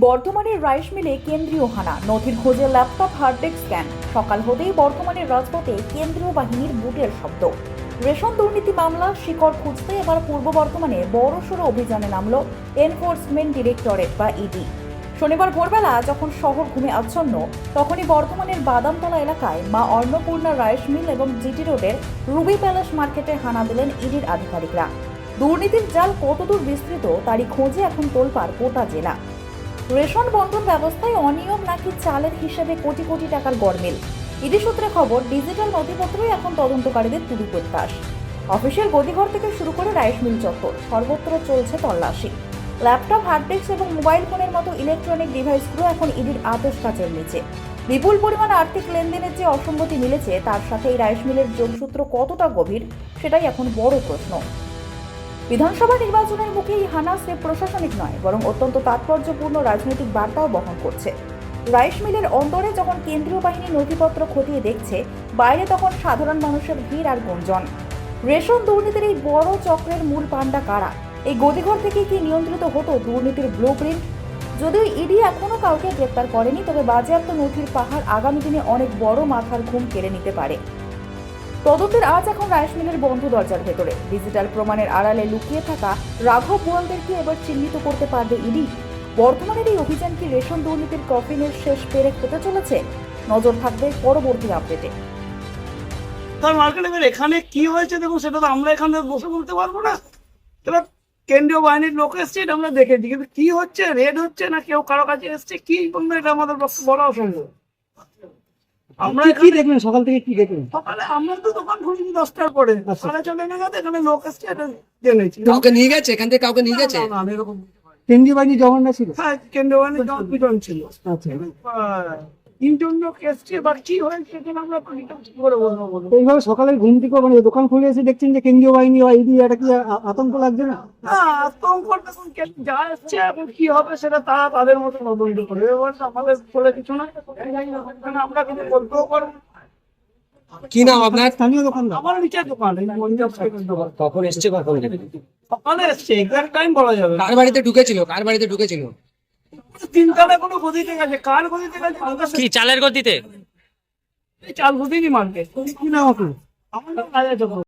বর্ধমানের রাইস মিলে কেন্দ্রীয় হানা, নথির খোঁজে ল্যাপটপ হার্ডডিস্ক স্ক্যান। সকাল হতেই বর্ধমানের রাজপথে কেন্দ্রীয় বাহিনীর বুটের শব্দ। রেশন দুর্নীতি মামলা শিকড় খুঁজতে এবার পূর্ব বর্ধমানে বড়সড় অভিযানে নামল এনফোর্সমেন্ট ডিরেক্টরেট বা ইডি। শনিবার ভোরবেলা যখন শহর ঘুমে আচ্ছন্ন, তখনই বর্ধমানের বাদামতলা এলাকায় মা অন্নপূর্ণা রাইস মিল এবং জিটি রোডের রুবি প্যালেস মার্কেটে হানা দিলেন ইডির আধিকারিকরা। দুর্নীতির জাল কতদূর বিস্তৃত তারই খোঁজে এখন তোলপাড় গোটা জেলা। রেশন বন্টন ব্যবস্থায় অনিয়ম নাকি চালের হিসেবে কোটি কোটি টাকার গরমিল। ইডি সূত্রে খবর, ডিজিটাল নথিপত্রই এখন তদন্তকারীদের তুলি প্রত্যাশ। অফিসের গদিঘর থেকে শুরু করে রাইস মিল চত্বর সর্বত্র চলছে তল্লাশি। ল্যাপটপ, হার্ডডিস্ক এবং মোবাইল ফোনের মতো ইলেকট্রনিক ডিভাইসগুলো এখন ইডির আতশ কাচের নিচে। বিপুল পরিমাণ আর্থিক লেনদেনের যে অসঙ্গতি মিলেছে, তার সাথে এই রাইস মিলের যোগসূত্র কতটা গভীর, সেটাই এখন বড় প্রশ্ন। বিধানসভা নির্বাচনের মুখে এই হানা স্রেফ প্রশাসনিক নয়, বরং অত্যন্ত তাৎপর্যপূর্ণ রাজনৈতিক বার্তাও বহন করছে। রাইস মিলের অন্তরে যখন কেন্দ্রীয় বাহিনী নথিপত্র খতিয়ে দেখছে, বাইরে তখন সাধারণ মানুষের ভিড় আর গুঞ্জন। রেশন দুর্নীতির এই বড় চক্রের মূল পাণ্ডা কারা? এই গদিঘর থেকে কি নিয়ন্ত্রিত হতো দুর্নীতির ব্লুপ্রিন্ট? যদিও ইডি এখনো কাউকে গ্রেপ্তার করেনি, তবে বাজেয়াপ্ত নথির পাহাড় আগামী দিনে অনেক বড় মাথার ঘুম কেড়ে নিতে পারে। তদন্তের আজ এখন রাইস মিলের বন্ধ দরজার ভেতরে। ডিজিটাল প্রমাণের আড়ালে লুকিয়ে থাকা রাঘব বোয়ালদেরকে এবার চিহ্নিত করতে পারবে ইডি। বর্তমানের এই অভিযান কি রেশন দুর্নীতির কফিনের শেষ পেরেক হতে চলেছে? নজর থাকবে পরবর্তী আপডেটে। এখানে কি হয়েছে দেখুন, সেটা তো আমরা এখানে বসে বলতে পারবো না। এবার কেন্দ্রীয় বাহিনীর লোক এসছে, এটা আমরা দেখেছি, কিন্তু কি হচ্ছে, রেড হচ্ছে না কেউ কারো কাছে এসছে, কি বলবো, এটা আমাদের পক্ষে বলা অসম্ভব। আমরা কি দেখলেন সকাল থেকে, কি দেখলেন সকালে? আমরা তো দোকান খুলছি 10টার পরে, 4:30 নাগাদ এখানে লোক এসছে, এটা জেনেছি। কাউকে নিয়ে গেছে এখান থেকে, কাউকে নিয়ে গেছে? না, না, এরকম কেন্দ্রীয় বাহিনী জওয়ানরা ছিল। হ্যাঁ, কেন্দ্রীয় বাহিনীর জনপিটন ছিল। আচ্ছা, তিনজন লোক এসছে, বা কি হয়েছে সেটা আমরা কি করে বলবো বলুন? এইভাবে সকালে ঘুম থেকে মানে দোকান খুলে এসে দেখছেন যে কেন্দ্রীয় বাহিনী বা ইডি, এটা কি আতঙ্ক লাগছে না? হ্যাঁ, আতঙ্ক দেখুন, যা এসছে এখন কি হবে সেটা তারা তাদের মতো তদন্ত করবে। এবার আমাদের বলে কিছু না, আমরা কিন্তু বলতেও পারবো না। কি নাম আপনার? স্থানীয় দোকানদার। আমার নিচের দোকান, এই পঞ্জাব সাইকেল দোকান। কখন এসছে, কখন? সকালে এসছে, এক্সাক্ট টাইম বলা যাবে না। কার বাড়িতে ঢুকেছিল? কার বাড়িতে ঢুকেছিল? তিনতলায় কোনো গদিতে গেছে, কার গদিতে গেছে? কি চালের গদিতে? চাল গদিনি মার্কেট। কি নাম আপনার? আমার নাম রাজা চক্রবর্তী।